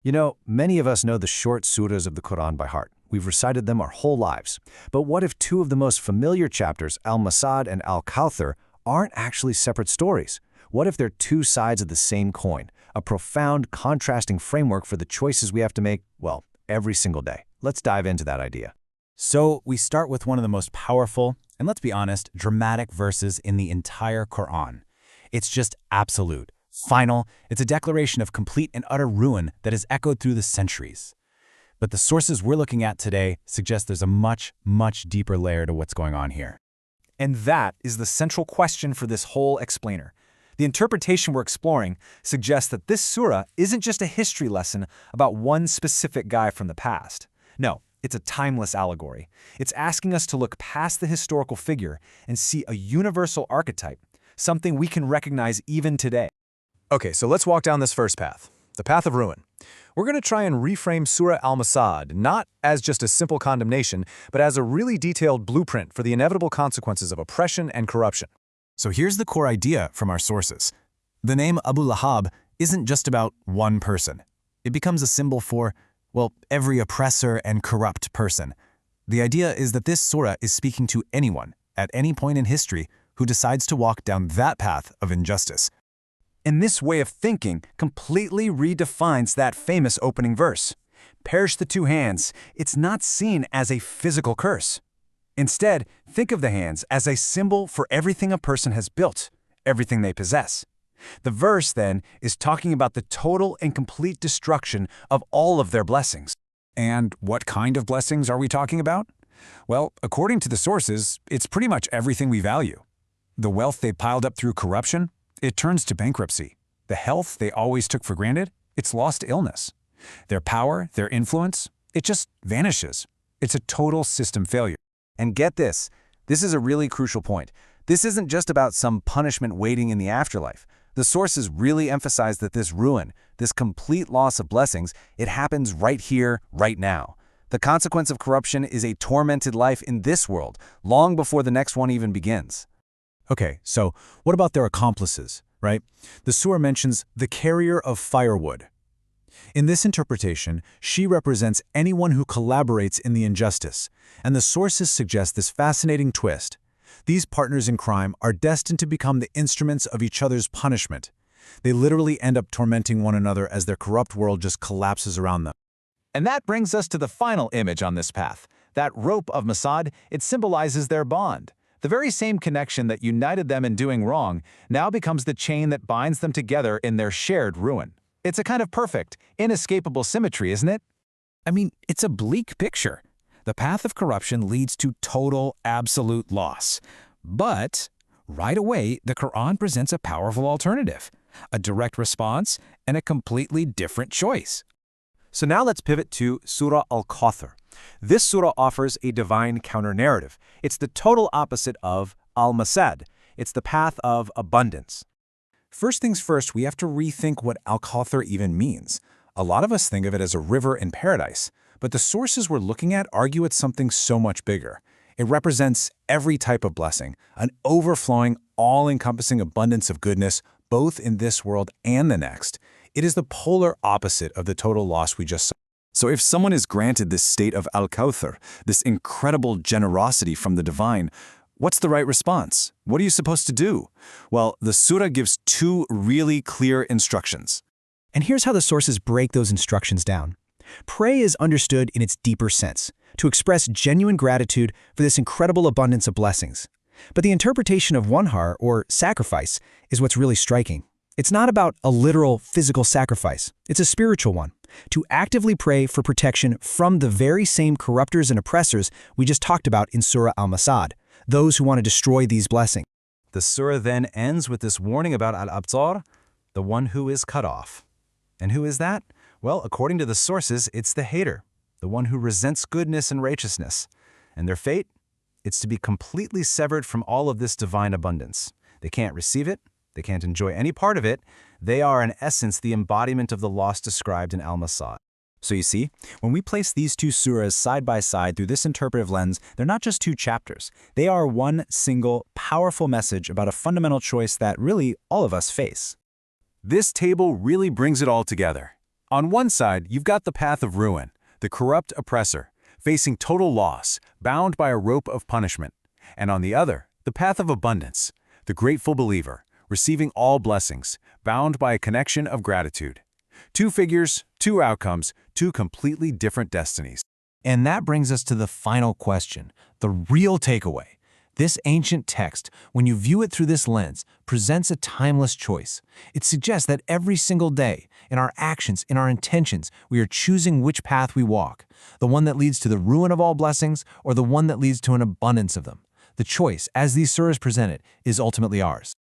You know, many of us know the short surahs of the Quran by heart. We've recited them our whole lives. But what if two of the most familiar chapters, Al-Masad and Al-Kawthar, aren't actually separate stories? What if they're two sides of the same coin, a profound, contrasting framework for the choices we have to make, well, every single day? Let's dive into that idea. So we start with one of the most powerful, and let's be honest, dramatic verses in the entire Quran. It's just absolute, final. It's a declaration of complete and utter ruin that is echoed through the centuries. But the sources we're looking at today suggest there's a much, much deeper layer to what's going on here. And that is the central question for this whole explainer. The interpretation we're exploring suggests that this surah isn't just a history lesson about one specific guy from the past. No, it's a timeless allegory. It's asking us to look past the historical figure and see a universal archetype, something we can recognize even today. Okay, so let's walk down this first path, the path of ruin. We're going to try and reframe Surah Al-Masad not as just a simple condemnation, but as a really detailed blueprint for the inevitable consequences of oppression and corruption. So here's the core idea from our sources. The name Abu Lahab isn't just about one person. It becomes a symbol for, well, every oppressor and corrupt person. The idea is that this surah is speaking to anyone, at any point in history, who decides to walk down that path of injustice. And this way of thinking completely redefines that famous opening verse. Perish the two hands. It's not seen as a physical curse. Instead, think of the hands as a symbol for everything a person has built, everything they possess. The verse, then, is talking about the total and complete destruction of all of their blessings. And what kind of blessings are we talking about? Well, according to the sources, it's pretty much everything we value. The wealth they piled up through corruption, it turns to bankruptcy. The health they always took for granted, it's lost to illness. Their power, their influence, it just vanishes. It's a total system failure. And get this is a really crucial point. This isn't just about some punishment waiting in the afterlife. The sources really emphasize that this ruin, this complete loss of blessings, it happens right here, right now. The consequence of corruption is a tormented life in this world, long before the next one even begins. Okay, so what about their accomplices, right? The surah mentions the carrier of firewood. In this interpretation, she represents anyone who collaborates in the injustice, and the sources suggest this fascinating twist. These partners in crime are destined to become the instruments of each other's punishment. They literally end up tormenting one another as their corrupt world just collapses around them. And that brings us to the final image on this path. That rope of Masad, it symbolizes their bond. The very same connection that united them in doing wrong now becomes the chain that binds them together in their shared ruin. It's a kind of perfect, inescapable symmetry, isn't it? I mean, it's a bleak picture. The path of corruption leads to total, absolute loss. But right away, the Quran presents a powerful alternative, a direct response, and a completely different choice. So now let's pivot to Surah Al-Kawthar. This surah offers a divine counter-narrative. It's the total opposite of Al-Masad. It's the path of abundance. First things first, we have to rethink what Al-Kawthar even means. A lot of us think of it as a river in paradise, but the sources we're looking at argue it's something so much bigger. It represents every type of blessing, an overflowing, all-encompassing abundance of goodness, both in this world and the next. It is the polar opposite of the total loss we just saw. So if someone is granted this state of Al-Kawthar, this incredible generosity from the divine, what's the right response? What are you supposed to do? Well, the surah gives two really clear instructions. And here's how the sources break those instructions down. Pray is understood in its deeper sense, to express genuine gratitude for this incredible abundance of blessings. But the interpretation of wanhar, or sacrifice, is what's really striking. It's not about a literal physical sacrifice. It's a spiritual one, to actively pray for protection from the very same corruptors and oppressors we just talked about in Surah Al-Masad, those who want to destroy these blessings. The surah then ends with this warning about Al-Abtar, the one who is cut off. And who is that? Well, according to the sources, it's the hater, the one who resents goodness and righteousness. And their fate? It's to be completely severed from all of this divine abundance. They can't receive it. They can't enjoy any part of it. They are, in essence, the embodiment of the loss described in Al-Masad. So you see, when we place these two surahs side by side through this interpretive lens, they're not just two chapters. They are one single, powerful message about a fundamental choice that really all of us face. This table really brings it all together. On one side, you've got the path of ruin, the corrupt oppressor, facing total loss, bound by a rope of punishment. And on the other, the path of abundance, the grateful believer, receiving all blessings, bound by a connection of gratitude. Two figures, two outcomes, two completely different destinies. And that brings us to the final question, the real takeaway. This ancient text, when you view it through this lens, presents a timeless choice. It suggests that every single day, in our actions, in our intentions, we are choosing which path we walk, the one that leads to the ruin of all blessings or the one that leads to an abundance of them. The choice, as these surahs present it, is ultimately ours.